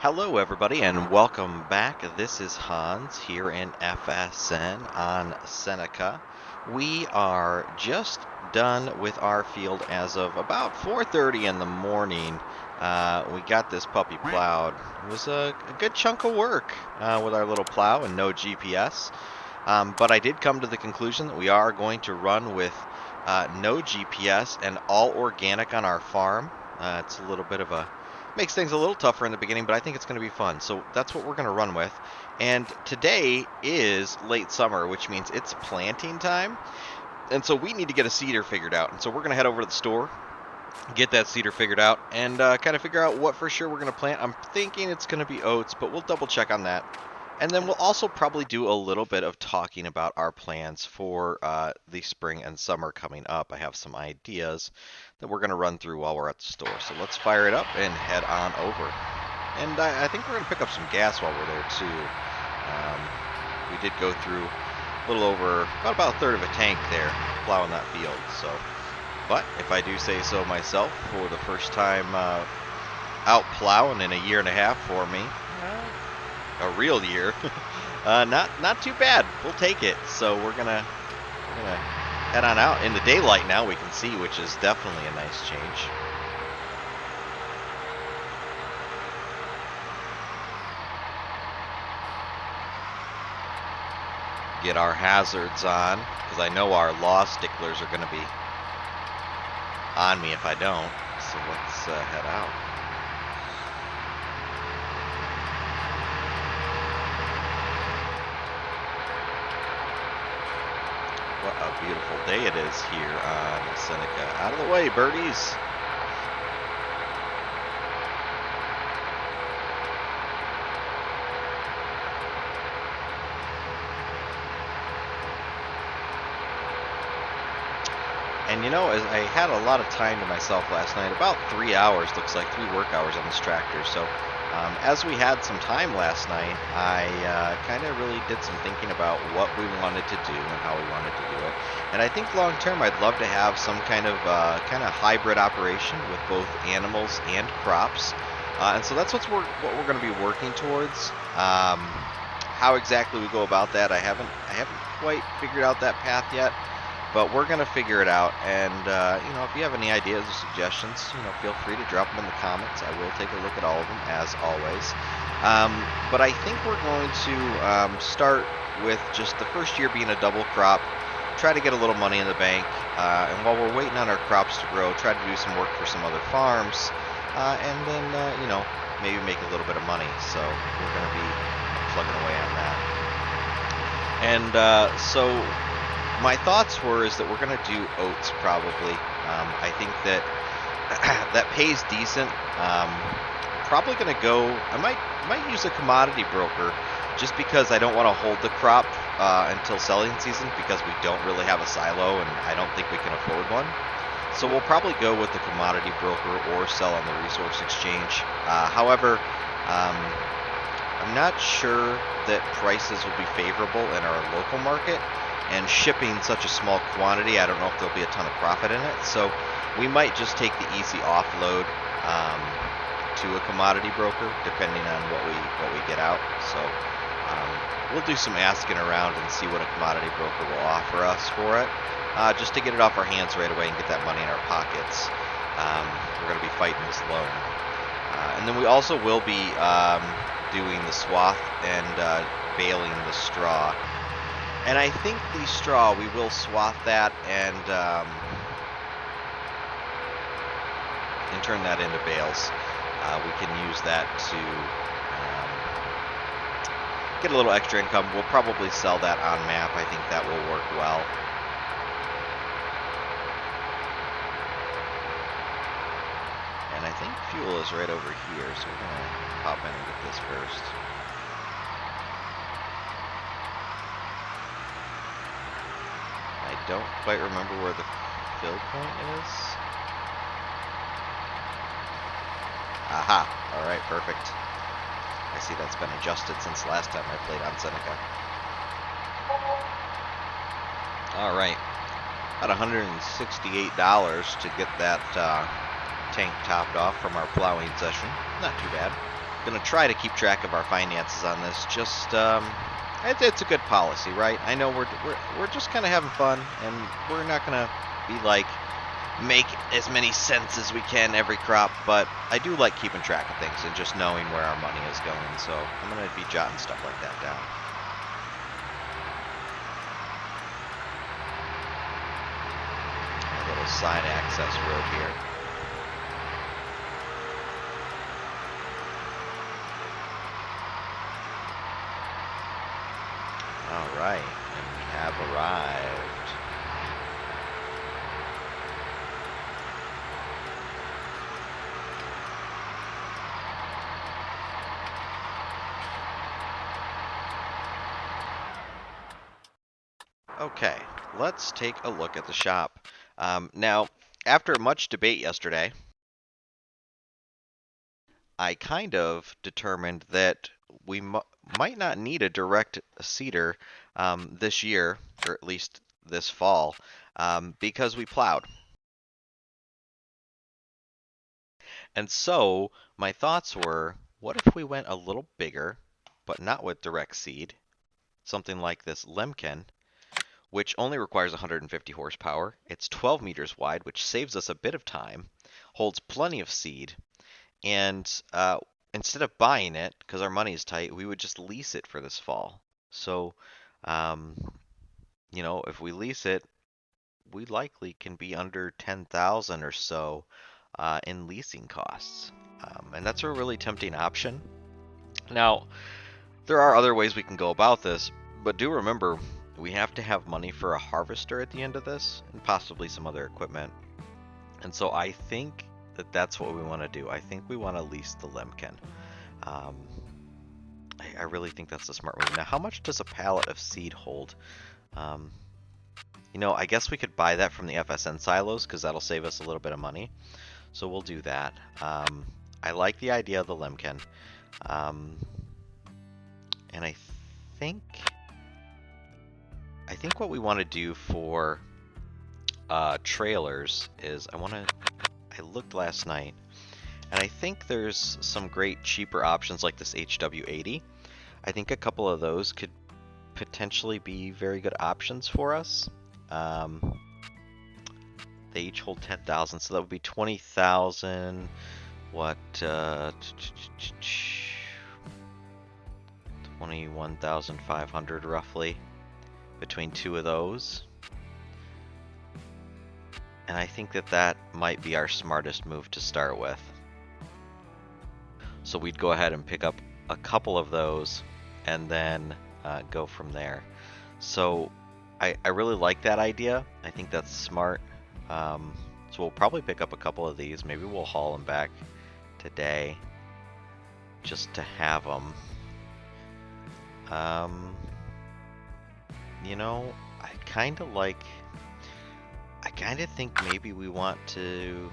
Hello, everybody, and welcome back. This is Hans here in FSN on Seneca. We are just done with our field as of about 4:30 in the morning. We got this puppy plowed. It was a good chunk of work with our little plow and no GPS. But I did come to the conclusion that we are going to run with no GPS and all organic on our farm. It's a little bit of a makes things a little tougher in the beginning, but I think it's going to be fun. So that's what we're going to run with. And today is late summer, which means it's planting time. And so we need to get a seeder figured out. And so we're going to head over to the store, get that seeder figured out, and kind of figure out what for sure we're going to plant. I'm thinking it's going to be oats, but we'll double check on that. And then we'll also probably do a little bit of talking about our plans for the spring and summer coming up. I have some ideas that we're going to run through while we're at the store. So let's fire it up and head on over. And I think we're going to pick up some gas while we're there too. We did go through a little over, about a third of a tank there, plowing that field. So, but if I do say so myself, for the first time out plowing in a year and a half for me, a real year, not too bad. We'll take it. So we're gonna head on out in the daylight now. We can see, which is definitely a nice change. Get our hazards on, because I know our law sticklers are going to be on me if I don't. So let's head out. What a beautiful day it is here on Seneca. Out of the way, birdies. And you know, as I had a lot of time to myself last night, about 3 hours, looks like 3 work hours on this tractor. So as we had some time last night, I kind of really did some thinking about what we wanted to do and how we wanted to do it. And I think long term, I'd love to have some kind of hybrid operation with both animals and crops. And so that's what we're going to be working towards. How exactly we go about that, I haven't quite figured out that path yet. But we're going to figure it out, and, if you have any ideas or suggestions, feel free to drop them in the comments. I will take a look at all of them, as always. But I think we're going to start with just the first year being a double crop, try to get a little money in the bank, and while we're waiting on our crops to grow, try to do some work for some other farms, and then, maybe make a little bit of money. So we're going to be plugging away on that. And so my thoughts is that we're going to do oats probably. I think that that pays decent. Probably going to go, I might use a commodity broker just because I don't want to hold the crop until selling season, because we don't really have a silo and I don't think we can afford one. So we'll probably go with the commodity broker or sell on the resource exchange. However, I'm not sure that prices will be favorable in our local market. And shipping such a small quantity, I don't know if there'll be a ton of profit in it. So we might just take the easy offload to a commodity broker, depending on what we get out. So we'll do some asking around and see what a commodity broker will offer us for it, just to get it off our hands right away and get that money in our pockets. We're going to be fighting this loan. And then we also will be doing the swath and baling the straw. And I think the straw, we will swath that and turn that into bales. We can use that to get a little extra income. We'll probably sell that on map. I think that will work well. And I think fuel is right over here, so we're going to pop in and get this first. I don't quite remember where the fill point is. Aha! Alright, perfect. I see that's been adjusted since last time I played on Seneca. Alright. About $168 to get that tank topped off from our plowing session. Not too bad. going to try to keep track of our finances on this. Just it's a good policy, right? I know we're just kind of having fun, and we're not going to be like make as many cents as we can every crop, but I do like keeping track of things and just knowing where our money is going. So I'm going to be jotting stuff like that down. A little side access road here. All right, and we have arrived. Okay, let's take a look at the shop. Now, after much debate yesterday, I kind of determined that we might not need a direct seeder this year, or at least this fall, because we plowed. And so my thoughts were, what if we went a little bigger, but not with direct seed, something like this Lemken, which only requires 150 horsepower. It's 12 meters wide, which saves us a bit of time, holds plenty of seed, and instead of buying it, because our money is tight, we would just lease it for this fall. So, you know, if we lease it, we likely can be under 10,000 or so in leasing costs. And that's a really tempting option. Now, there are other ways we can go about this, but do remember, we have to have money for a harvester at the end of this, and possibly some other equipment. And so I think that that's what we want to do. I think we want to lease the Lemken. I really think that's the smart move. Now, how much does a pallet of seed hold? You know, I guess we could buy that from the FSN silos, because that'll save us a little bit of money. So we'll do that. I like the idea of the Lemken. And I think what we want to do for trailers is I looked last night, and I think there's some great cheaper options like this HW80. I think a couple of those could potentially be very good options for us. They each hold 10,000, so that would be 20,000. What? 21,500 roughly between two of those. And I think that might be our smartest move to start with. So we'd go ahead and pick up a couple of those and then go from there. So I really like that idea. I think that's smart. So we'll probably pick up a couple of these. Maybe we'll haul them back today just to have them. You know, I kind of think maybe we want to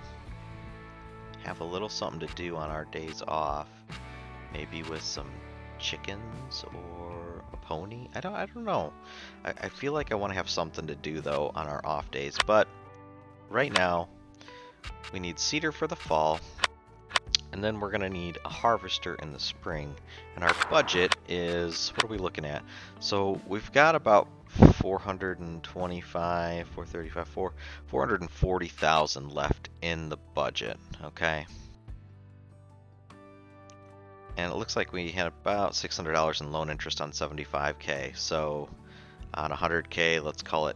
have a little something to do on our days off. Maybe with some chickens or a pony. I don't know. I feel like I want to have something to do though on our off days. But right now, we need cedar for the fall. And then we're going to need a harvester in the spring. And our budget is, what are we looking at? So we've got about 440,000 left in the budget, okay? And it looks like we had about $600 in loan interest on 75K. So on 100K, let's call it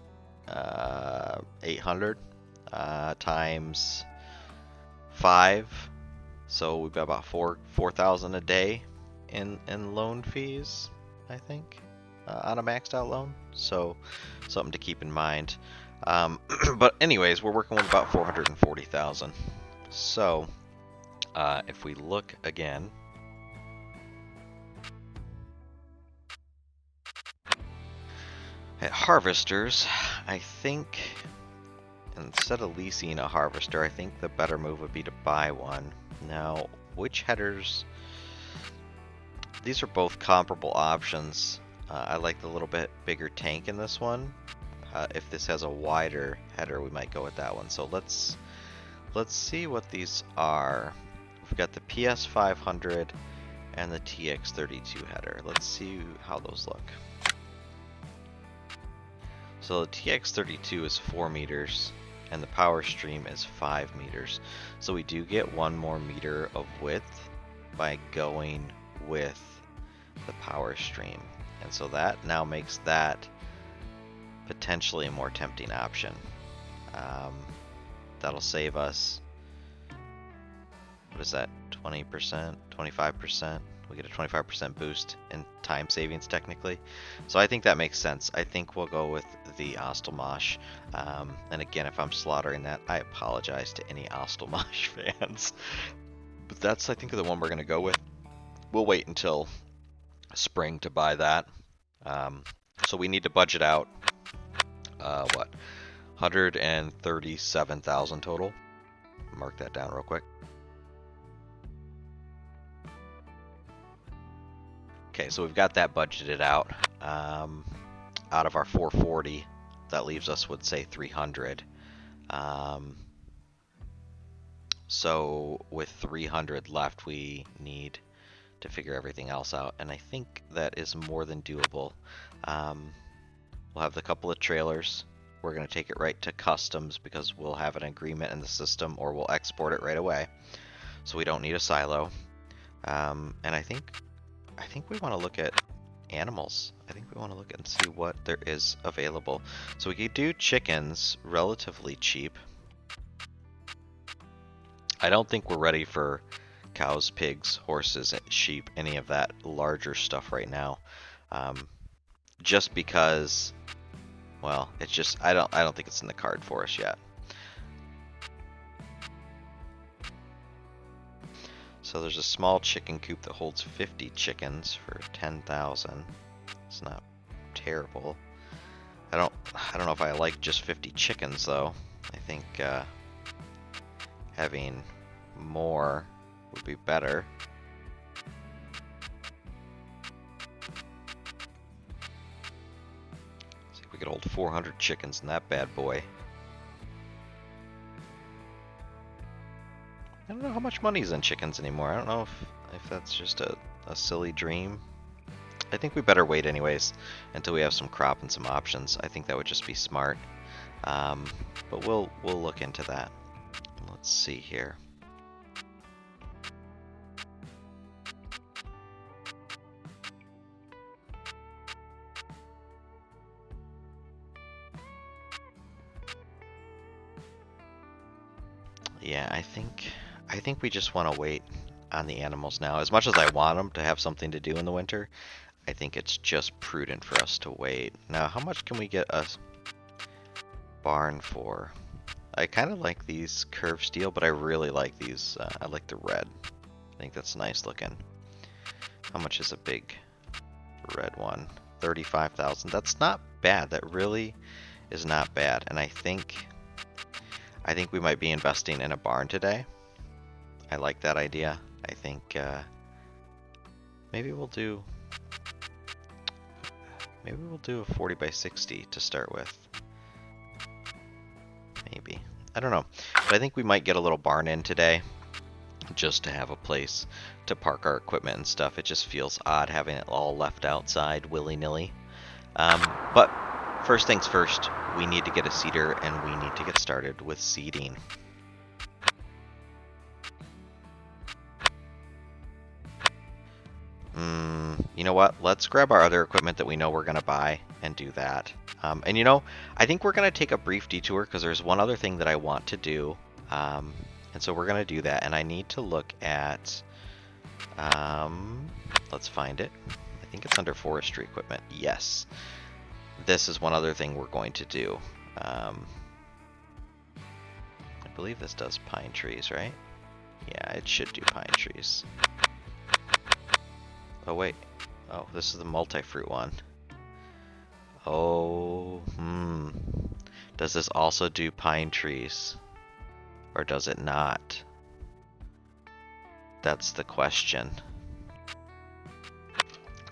800 times 5. So we've got about 4,000 a day in loan fees, I think, on a maxed out loan. So something to keep in mind. But anyways, we're working with about 440,000. So if we look again, at harvesters, I think instead of leasing a harvester, I think the better move would be to buy one. Now, which headers? These are both comparable options. I like the little bit bigger tank in this one. If this has a wider header, we might go with that one. So let's see what these are. We've got the PS500 and the TX32 header. Let's see how those look. So the TX32 is 4 meters and the power stream is 5 meters. So we do get 1 more meter of width by going with the power stream. And so that now makes that potentially a more tempting option. That'll save us, what is that, 20%, 25%? We get a 25% boost in time savings technically. So I think that makes sense. I think we'll go with the Ostelmash. And again, if I'm slaughtering that, I apologize to any Ostelmash fans. But that's, I think, the one we're going to go with. We'll wait until spring to buy that. So we need to budget out, 137,000 total. Mark that down real quick. Okay, so we've got that budgeted out. Out of our 440, that leaves us with, say, 300. So with 300 left, we need to figure everything else out, and I think that is more than doable. We'll have the couple of trailers. We're going to take it right to customs because we'll have an agreement in the system, or we'll export it right away. So we don't need a silo. And I think we want to look at animals. I think we want to look and see what there is available. So we could do chickens relatively cheap. I don't think we're ready for cows, pigs, horses, sheep, any of that larger stuff right now. Just because, well, it's just, I don't think it's in the card for us yet. So there's a small chicken coop that holds 50 chickens for 10,000. It's not terrible. I don't know if I like just 50 chickens though. I think having more would be better. See if we could hold 400 chickens in that bad boy. I don't know how much money's in chickens anymore. I don't know if that's just a silly dream. I think we better wait anyways until we have some crop and some options. I think that would just be smart. But we'll look into that. Let's see here. Yeah, I think we just want to wait on the animals now. As much as I want them to have something to do in the winter, I think it's just prudent for us to wait. Now, how much can we get a barn for? I kind of like these curved steel, but I really like these. I like the red. I think that's nice looking. How much is a big red one? 35,000. That's not bad. That really is not bad. And I think we might be investing in a barn today. I like that idea. I think maybe we'll do a 40 by 60 to start with. Maybe. I don't know. But I think we might get a little barn in today just to have a place to park our equipment and stuff. It just feels odd having it all left outside willy-nilly. But first things first, we need to get a seeder and we need to get started with seeding. You know what? Let's grab our other equipment that we know we're going to buy and do that. And you know, I think we're going to take a brief detour because there's one other thing that I want to do. And so we're going to do that. And I need to look at, let's find it. I think it's under forestry equipment. Yes. This is one other thing we're going to do. I believe this does pine trees, right? Yeah, it should do pine trees. Oh, wait. Oh, this is the multi-fruit one. Oh, Does this also do pine trees? Or does it not? That's the question.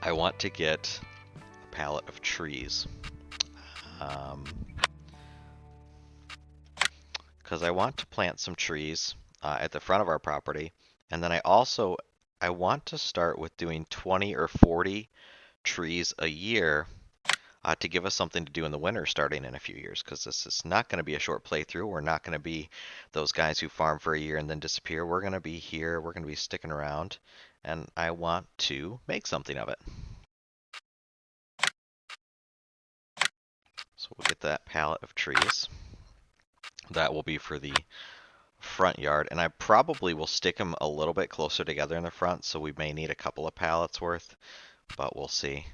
I want to get a pallet of trees. Because I want to plant some trees at the front of our property. And then I also I want to start with doing 20 or 40 trees a year to give us something to do in the winter starting in a few years, because this is not going to be a short playthrough. We're not going to be those guys who farm for a year and then disappear. We're going to be here. We're going to be sticking around, and I want to make something of it. So we'll get that pallet of trees. That will be for the front yard, and I probably will stick them a little bit closer together in the front, so we may need a couple of pallets worth, but we'll see.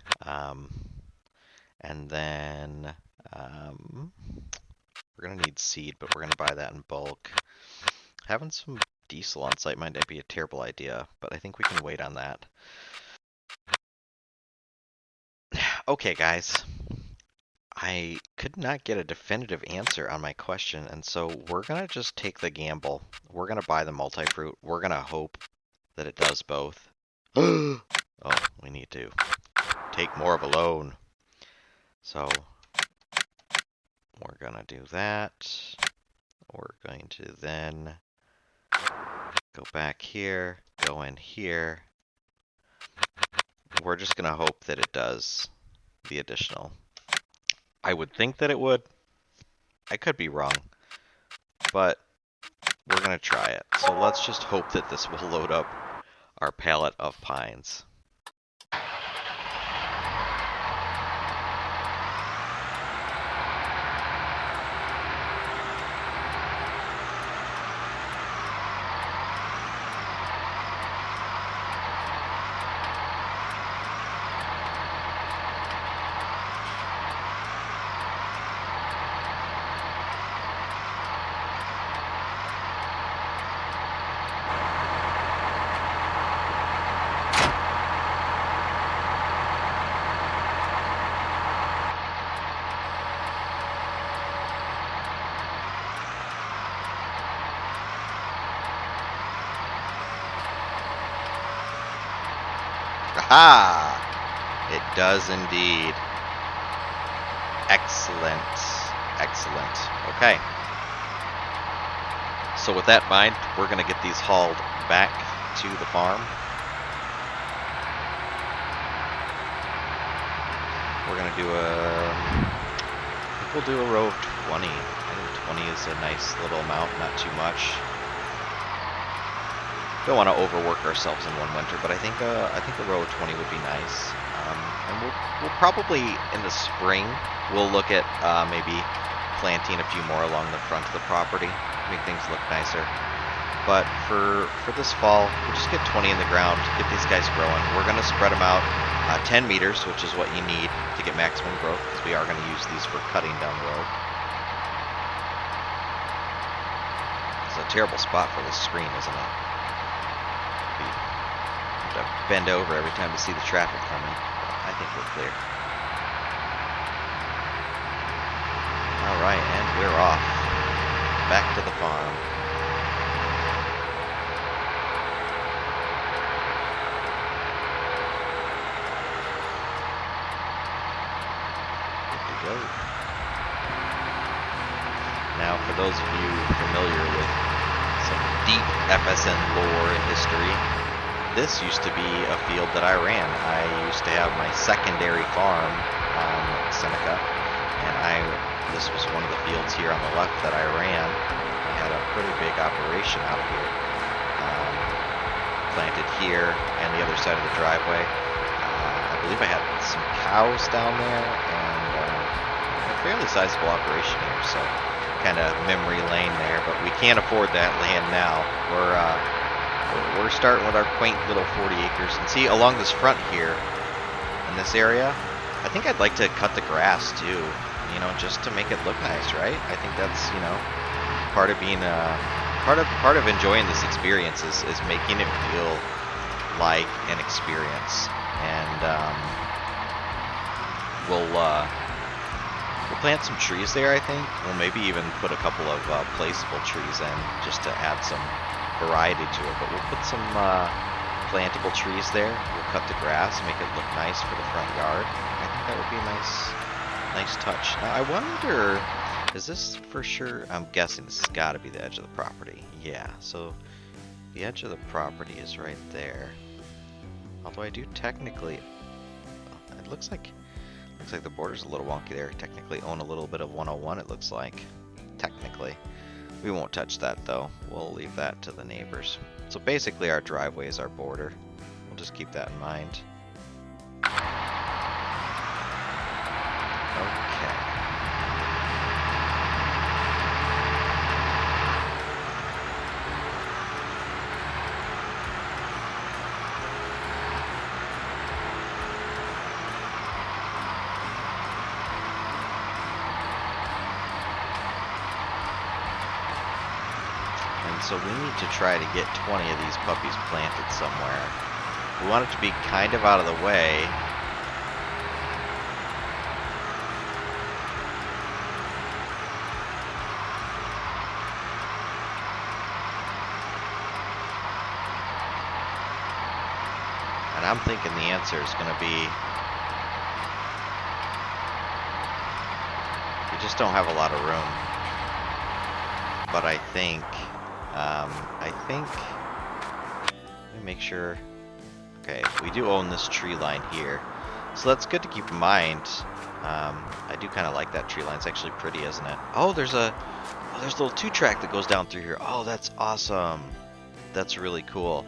And then we're going to need seed, but we're going to buy that in bulk. Having some diesel on site might not be a terrible idea, but I think we can wait on that. Okay, guys. I could not get a definitive answer on my question, and so we're going to just take the gamble. We're going to buy the multi-fruit. We're going to hope that it does both. Oh, we need to take more of a loan. So we're going to do that. We're going to then go back here, go in here. We're just going to hope that it does the additional. I would think that it would. I could be wrong, but we're going to try it. So let's just hope that this will load up our pallet of pines. Aha! It does indeed. Excellent. Excellent. Okay. So with that in mind, we're going to get these hauled back to the farm. We're going to do I think we'll do a row of 20. I think 20 is a nice little amount, not too much. Don't want to overwork ourselves in one winter, but I think a row of 20 would be nice. And we'll probably in the spring we'll look at maybe planting a few more along the front of the property, make things look nicer. But for this fall, we'll just get 20 in the ground, get these guys growing. We're going to spread them out 10 meters, which is what you need to get maximum growth, because we are going to use these for cutting down the road. It's a terrible spot for this screen, isn't it? To bend over every time we see the traffic coming. I think we're clear. Alright, and we're off. Back to the farm. Good to go. Now, for those of you familiar with some deep FSN lore and history, this used to be a field that I ran. I used to have my secondary farm on Seneca, and this was one of the fields here on the left that I ran. I had a pretty big operation out here. Planted here and the other side of the driveway. I believe I had some cows down there and a fairly sizable operation here, so kind of memory lane there, but we can't afford that land now. We're starting with our quaint little 40 acres. And see, along this front here, in this area, I think I'd like to cut the grass too, just to make it look nice, right? I think that's, part of being, part of enjoying this experience is making it feel like an experience. And we'll plant some trees there, I think. We'll maybe even put a couple of placeable trees in just to add some variety to it, but we'll put some plantable trees there. We'll cut the grass, make it look nice for the front yard. I think that would be a nice touch. Now I wonder, is this for sure? I'm guessing this has got to be the edge of the property. Yeah, so the edge of the property is right there. Although I do technically, it looks like the border's a little wonky there. Technically own a little bit of 101, it looks like. Technically. We won't touch that though. We'll leave that to the neighbors. So basically our driveway is our border. We'll just keep that in mind. Okay. So we need to try to get 20 of these puppies planted somewhere. We want it to be kind of out of the way. And I'm thinking the answer is going to be, we just don't have a lot of room. But I think, let me make sure. Okay, we do own this tree line here. So that's good to keep in mind. I do kind of like that tree line. It's actually pretty, isn't it? Oh, there's a little 2-track that goes down through here. Oh, that's awesome. That's really cool.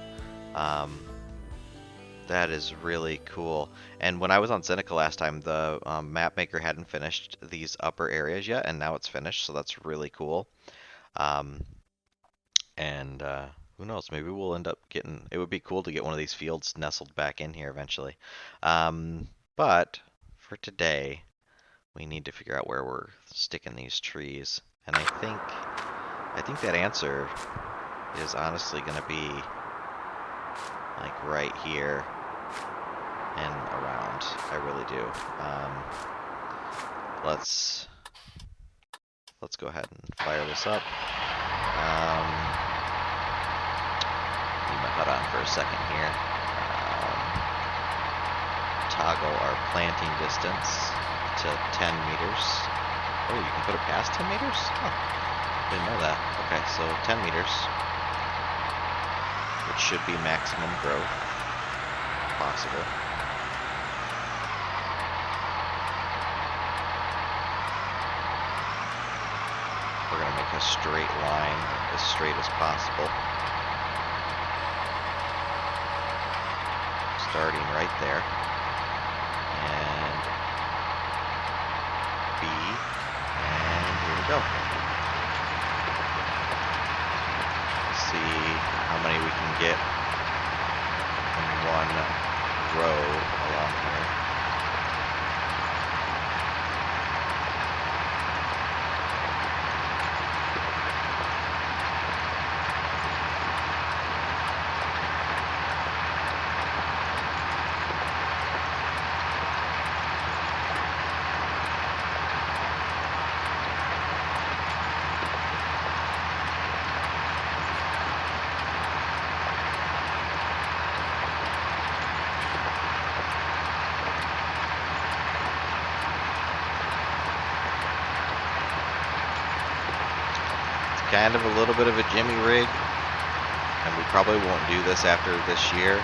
That is really cool. And when I was on Seneca last time, the map maker hadn't finished these upper areas yet, and now it's finished, so that's really cool. Who knows, maybe we'll end up getting, it would be cool to get one of these fields nestled back in here eventually. But for today, we need to figure out where we're sticking these trees. And I think that answer is honestly going to be like right here and around. I really do. Let's go ahead and fire this up. Leave my HUD on for a second here. Toggle our planting distance to 10 meters. Oh, you can put it past 10 meters? Oh, didn't know that. Okay, so 10 meters, which should be maximum growth possible. We're going to make a straight line, as straight as possible. Starting right there. And B. And here we go. Let's see how many we can get in one row along here. Kind of a little bit of a jimmy rig, and we probably won't do this after this year.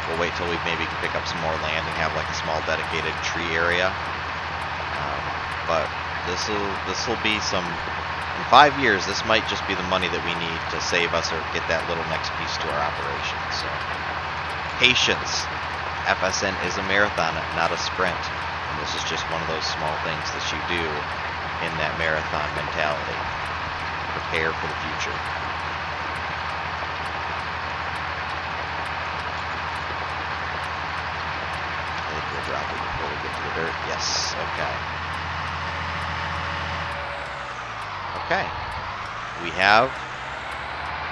We'll wait till we maybe can pick up some more land and have like a small dedicated tree area. But this will be some, in 5 years, this might just be the money that we need to save us or get that little next piece to our operation. So patience. FSN is a marathon, not a sprint. And this is just one of those small things that you do in that marathon mentality. Prepare for the future. I think we'll drop it before we get to the dirt. Yes, okay. Okay. We have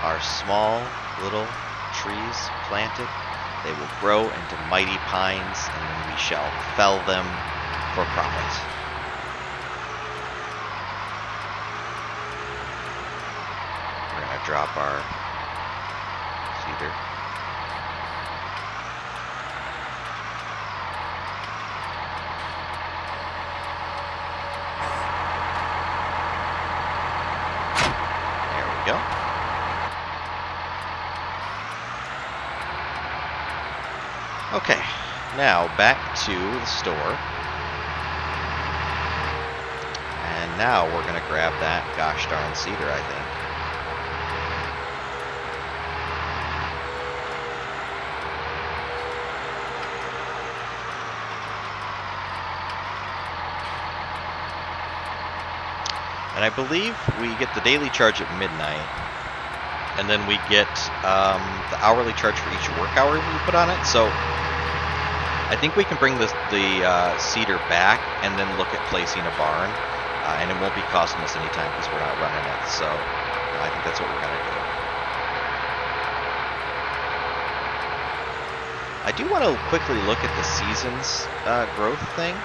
our small little trees planted. They will grow into mighty pines, and then we shall fell them for profit. Drop our cedar. There we go. Now back to the store. And now we're going to grab that gosh darn cedar, I think. And I believe we get the daily charge at midnight, and then we get the hourly charge for each work hour we put on it. So I think we can bring the cedar back and then look at placing a barn, and it won't be costing us any time because we're not running it. So I think that's what we're going to do. I do want to quickly look at the seasons growth thing.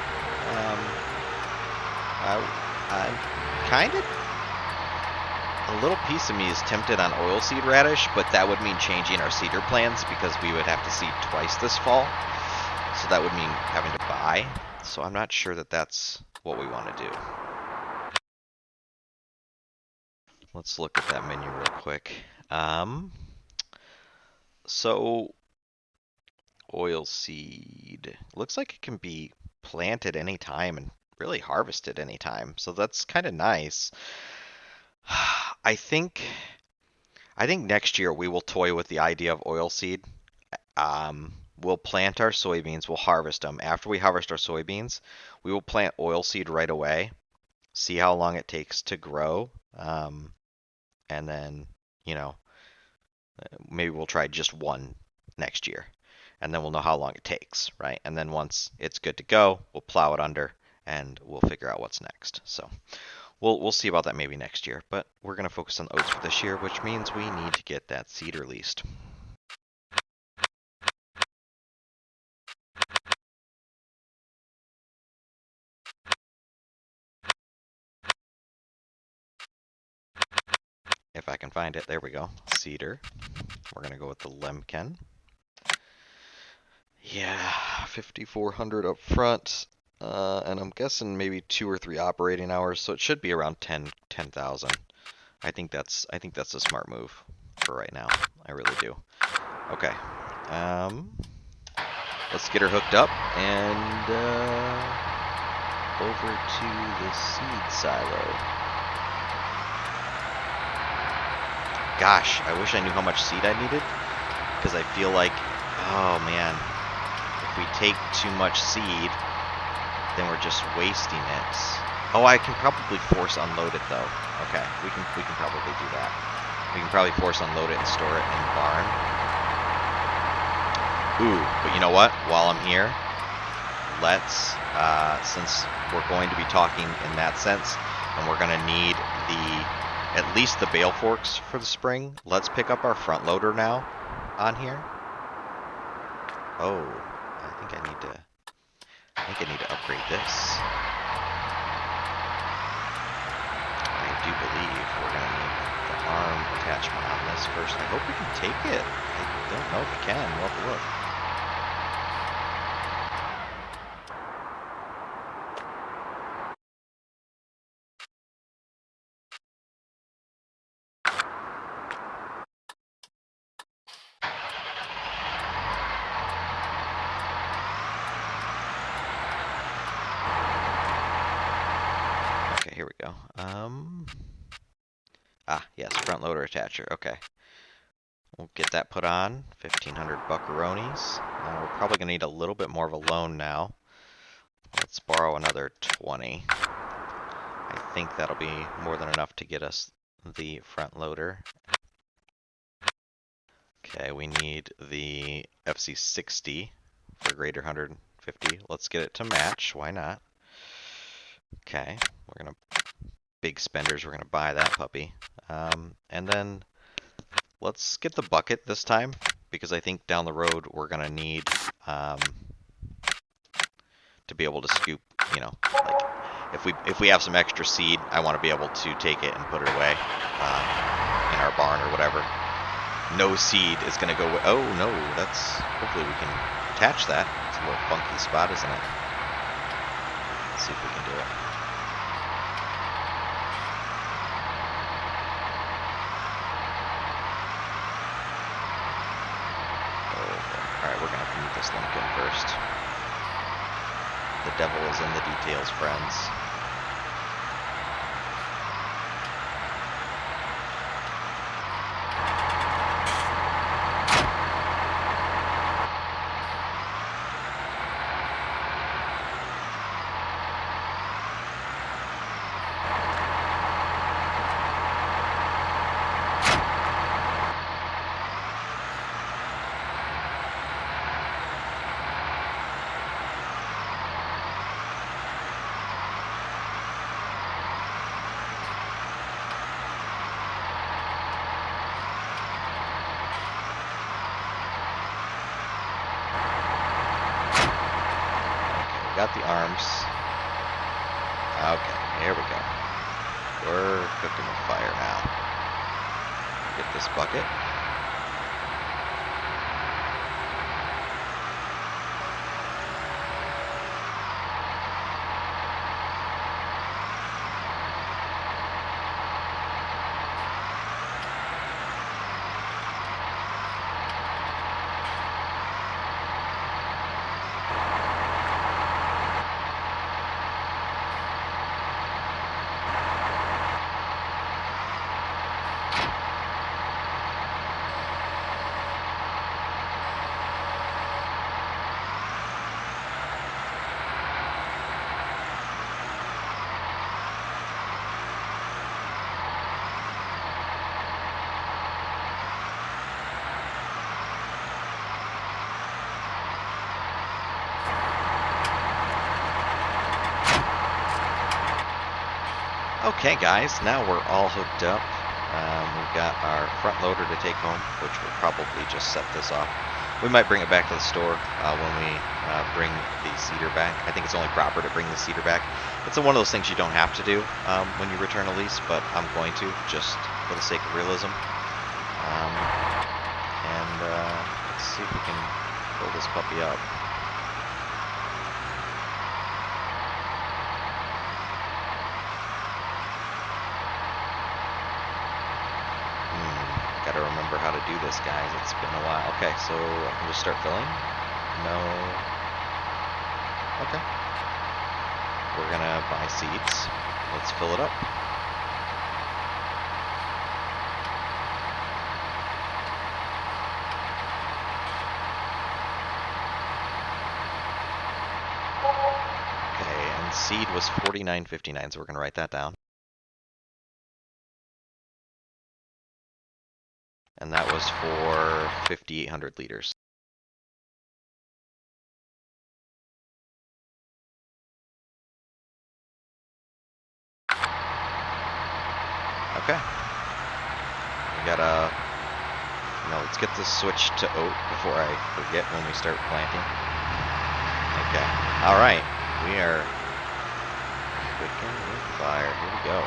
I'm kind of, a little piece of me is tempted on oilseed radish, but that would mean changing our cedar plans because we would have to seed twice this fall. So that would mean having to buy. So I'm not sure that that's what we want to do. Let's look at that menu real quick. So oilseed looks like it can be planted anytime and really harvested anytime. So that's kind of nice. I think next year we will toy with the idea of oilseed. We'll plant our soybeans, we'll harvest them. After we harvest our soybeans, we will plant oilseed right away, see how long it takes to grow, and then, maybe we'll try just one next year, and then we'll know how long it takes, right? And then once it's good to go, we'll plow it under, and we'll figure out what's next. So we'll see about that maybe next year, but we're going to focus on oats for this year, which means we need to get that seed released. If I can find it, there we go. Cedar. We're going to go with the Lemken. Yeah, 5,400 up front. And I'm guessing maybe 2 or 3 operating hours, so it should be around 10,000. I think that's a smart move for right now. I really do. Okay. Let's get her hooked up and over to the seed silo. Gosh, I wish I knew how much seed I needed, because I feel like, oh man, if we take too much seed, then we're just wasting it. Oh, I can probably force unload it though. Okay, we can probably do that. We can probably force unload it and store it in the barn. Ooh, but you know what? While I'm here, let's, since we're going to be talking in that sense, and we're gonna need at least the bale forks for the spring, let's pick up our front loader now on here. Oh, I think I need to upgrade this. I do believe we're gonna need the arm attachment on this first. I hope we can take it. I don't know if we can. We'll have to look. Here we go. Yes, front loader attacher. Okay. We'll get that put on. 1,500 buckaroonies. We're probably going to need a little bit more of a loan now. Let's borrow another 20. I think that'll be more than enough to get us the front loader. Okay, we need the FC60 for greater 150. Let's get it to match. Why not? Okay, we're gonna big spenders. We're gonna buy that puppy, and then let's get the bucket this time, because I think down the road we're gonna need to be able to scoop. Like if we have some extra seed, I want to be able to take it and put it away in our barn or whatever. No seed is gonna go. Oh no, that's hopefully we can attach that. It's a little funky spot, isn't it? Let's see if we can do it. Alright, we're gonna have to move this Lincoln first. The devil is in the details, friends. Got the arms. Okay, here we go. We're cooking with fire now. Get this bucket. Okay guys, now we're all hooked up. We've got our front loader to take home, which will probably just set this off. We might bring it back to the store when we bring the cedar back. I think it's only proper to bring the cedar back. It's one of those things you don't have to do when you return a lease, but I'm going to, just for the sake of realism. Let's see if we can pull this puppy up. Gotta remember how to do this, guys. It's been a while. Okay, so I can just start filling. No. Okay. We're gonna buy seeds. Let's fill it up. Okay, and seed was $49.59, so we're gonna write that down. And that was for 5,800 liters. Okay. We gotta, let's get this switched to oat before I forget when we start planting. Okay. All right. We are cooking with fire. Here we go.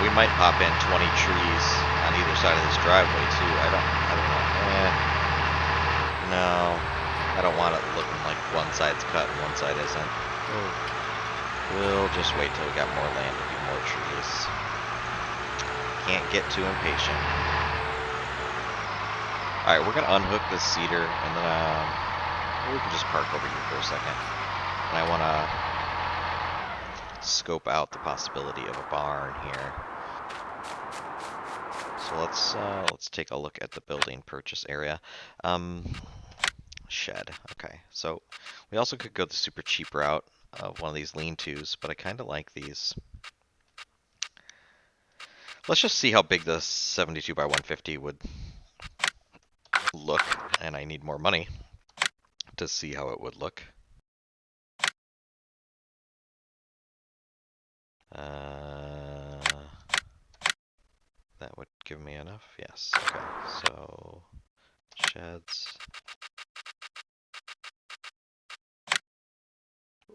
We might pop in 20 trees on either side of this driveway too. I don't know. No, I don't want it looking like one side's cut and one side isn't. We'll just wait till we got more land to do more trees. Can't get too impatient. All right, we're gonna unhook this cedar and then we can just park over here for a second. And I want to scope out the possibility of a barn here. So let's take a look at the building purchase area. Shed. Okay, so we also could go the super cheap route of one of these lean-tos, but I kind of like these. Let's just see how big the 72 by 150 would look, and I need more money to see how it would look. That would give me enough? Yes. Okay, so sheds.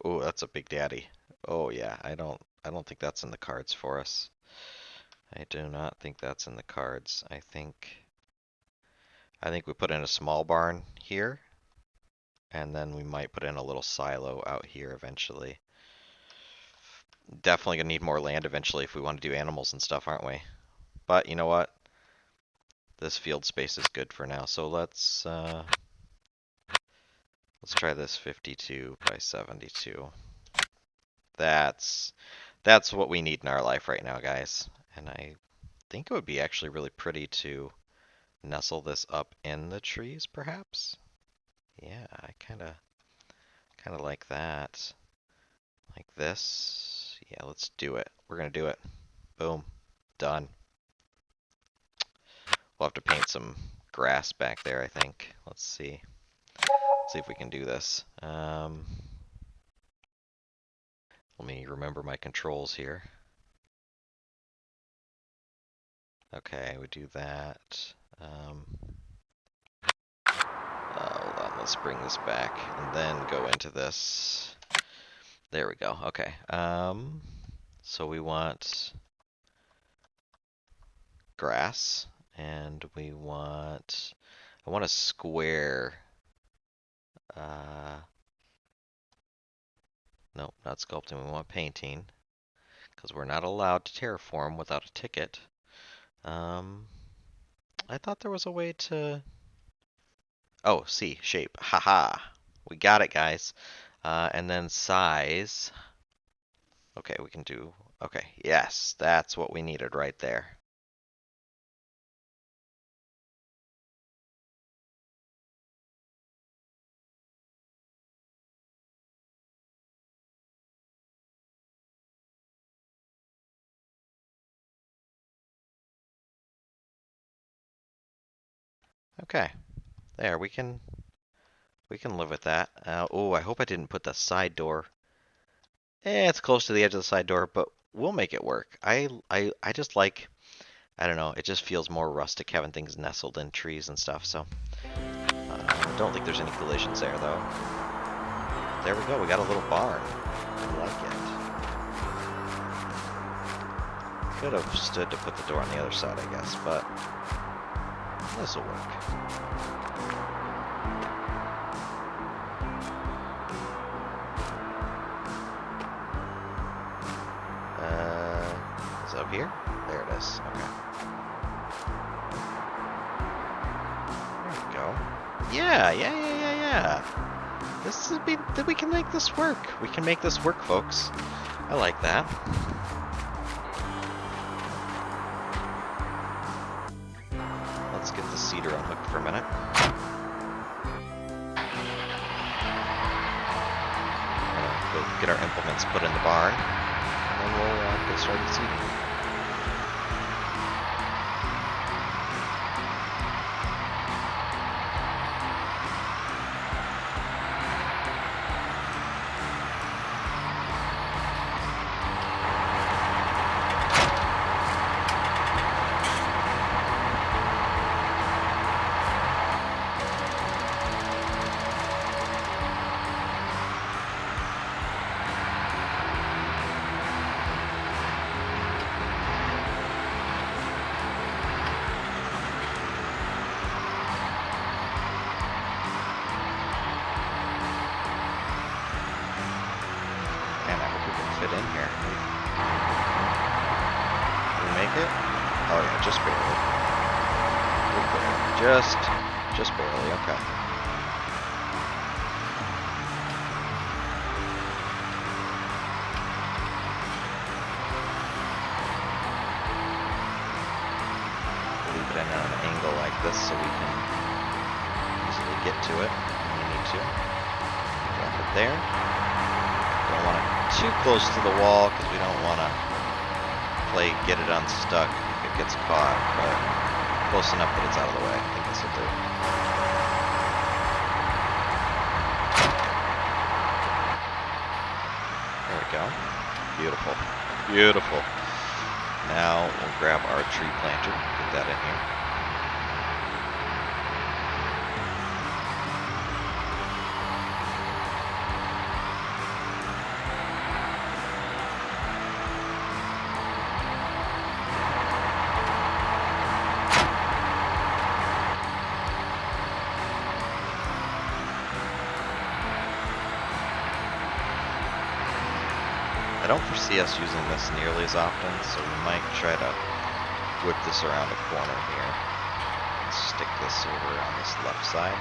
Oh, that's a big daddy. Oh yeah, I don't think that's in the cards for us. I do not think that's in the cards. I think we put in a small barn here, and then we might put in a little silo out here eventually. Definitely gonna need more land eventually if we want to do animals and stuff, aren't we? But you know what? This field space is good for now. So let's try this 52 by 72. That's what we need in our life right now, guys. And I think it would be actually really pretty to nestle this up in the trees, perhaps. Yeah, I kind of like that. Like this. Yeah, let's do it. We're gonna do it. Boom. Done. We'll have to paint some grass back there, I think. Let's see. See if we can do this. Let me remember my controls here. Okay, we do that. Hold on, let's bring this back and then go into this. There we go. Okay. So we want grass, and I want a square. No, not sculpting. We want painting, because we're not allowed to terraform without a ticket. I thought there was a way to. Oh, see, shape. Haha. We got it, guys. And then size. Okay, we can do. Okay, yes, that's what we needed right there. Okay, there we can live with that. Oh, I hope I didn't put the side door. It's close to the edge of the side door, but we'll make it work. I just like, I don't know, it just feels more rustic having things nestled in trees and stuff. So I don't think there's any collisions there though. There we go. We got a little barn. I like it. Could have stood to put the door on the other side, I guess, but this will work. Is it up here? There it is. Okay. There we go. Yeah. This is we can make this work. We can make this work, folks. I like that. Let's get the cedar unhooked for a minute. Go get our implements put in the barn, and then we'll get started seeding. Fit in here. Can we make it? Oh yeah, just barely. Just barely, okay. Leave it in at an angle like this so we can easily get to it when we need to. Drop it there. Don't want it too close to the wall because we don't want to play get it unstuck if it gets caught, but close enough that it's out of the way. I think this will do. There we go. Beautiful. Beautiful. Now we'll grab our tree planter, get that in here. don't foresee us using this nearly as often, so we might try to whip this around a corner here. Stick this over on this left side.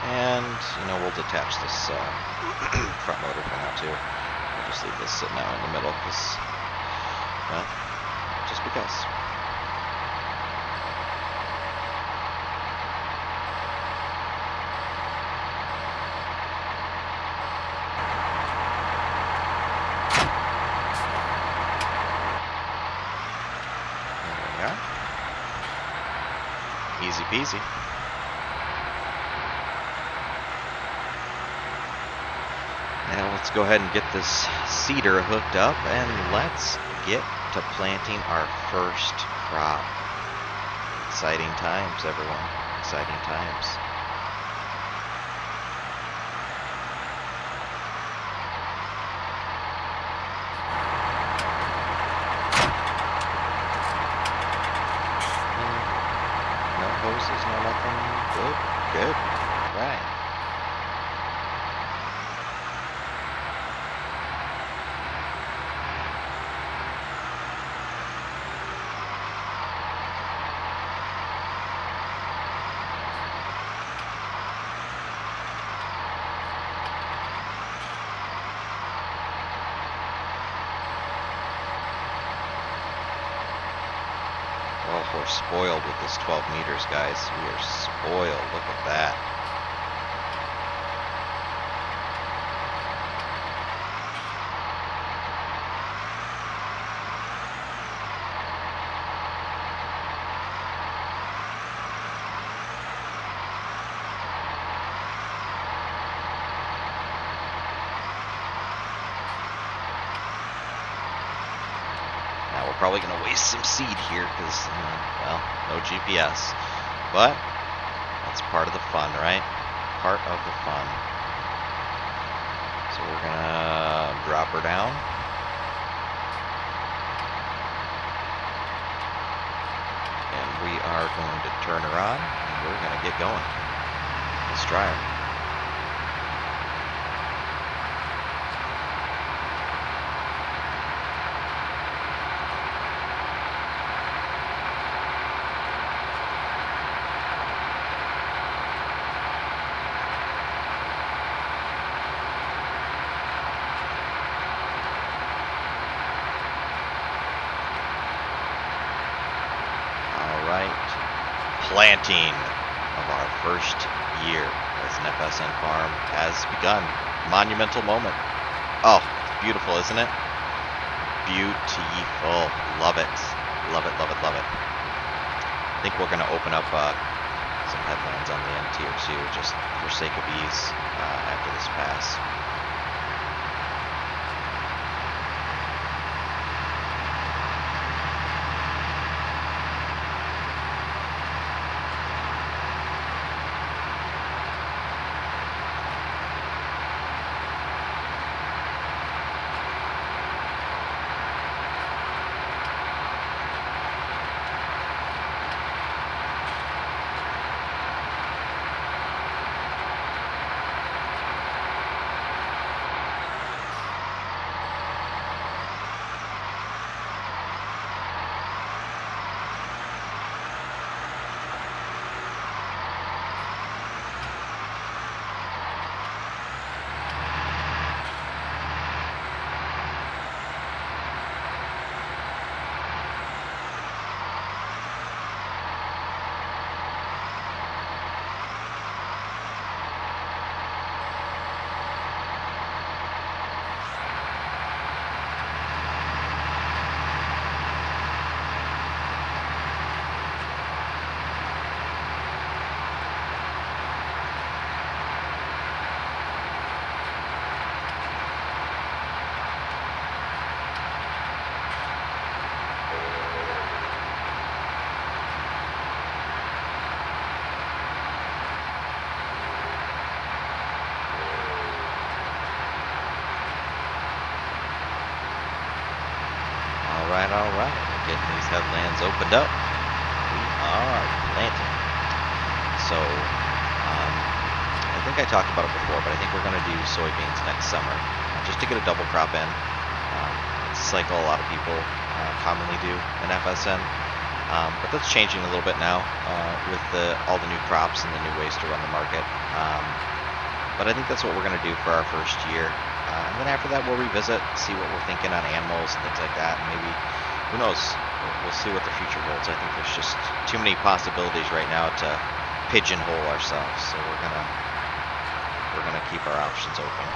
And, we'll detach this front motor for now too. We'll just leave this sitting out in the middle because, well, just because. There we are. Easy peasy. Now let's go ahead and get this seeder hooked up and let's get to planting our first crop. Exciting times, everyone. Exciting times. No hoses, no nothing. Good, good. Right. Oh, we're spoiled with this 12 meters, guys. We are spoiled. Look at that. Now we're probably going to waste some seed here because, well, no GPS. But that's part of the fun, right? Part of the fun. So we're going to drop her down. And we are going to turn her on, and we're going to get going. Let's try her. Planting of our first year as an FSN farm has begun. Monumental moment. Oh, it's beautiful, isn't it? Beautiful. Love it. Love it, love it, love it. I think we're going to open up some headlands on the end here too, just for sake of ease after this pass. all right. We're getting these headlands opened up. We are planting. So, I think I talked about it before, but I think we're going to do soybeans next summer, just to get a double crop in. It's a cycle a lot of people commonly do in FSN, but that's changing a little bit now with all the new crops and the new ways to run the market. But I think that's what we're going to do for our first year. And then after that, we'll revisit, see what we're thinking on animals and things like that. And maybe, who knows, we'll see what the future holds. I think there's just too many possibilities right now to pigeonhole ourselves. So we're gonna keep our options open.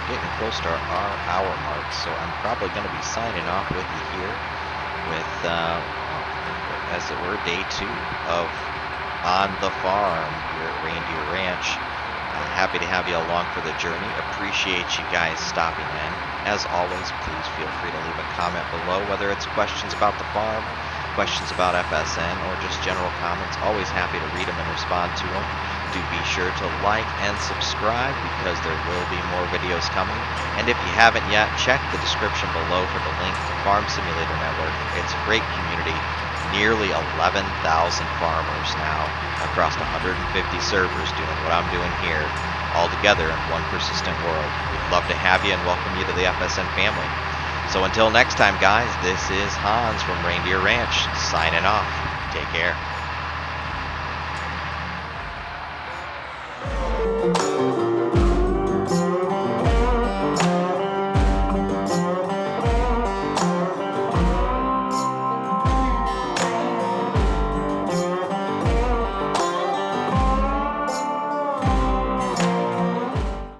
Getting close to our hour mark, so I'm probably going to be signing off with you here with, as it were, day 2 of On the Farm here at Reindeer Ranch. Happy to have you along for the journey. Appreciate you guys stopping in. As always, please feel free to leave a comment below, whether it's questions about the farm, questions about FSN, or just general comments. Always happy to read them and respond to them. Do be sure to like and subscribe because there will be more videos coming. And if you haven't yet, check the description below for the link to Farm Simulator Network. It's a great community, nearly 11,000 farmers now across 150 servers doing what I'm doing here, all together in one persistent world. We'd love to have you and welcome you to the FSN family. So until next time, guys, this is Hans from Reindeer Ranch, signing off. Take care.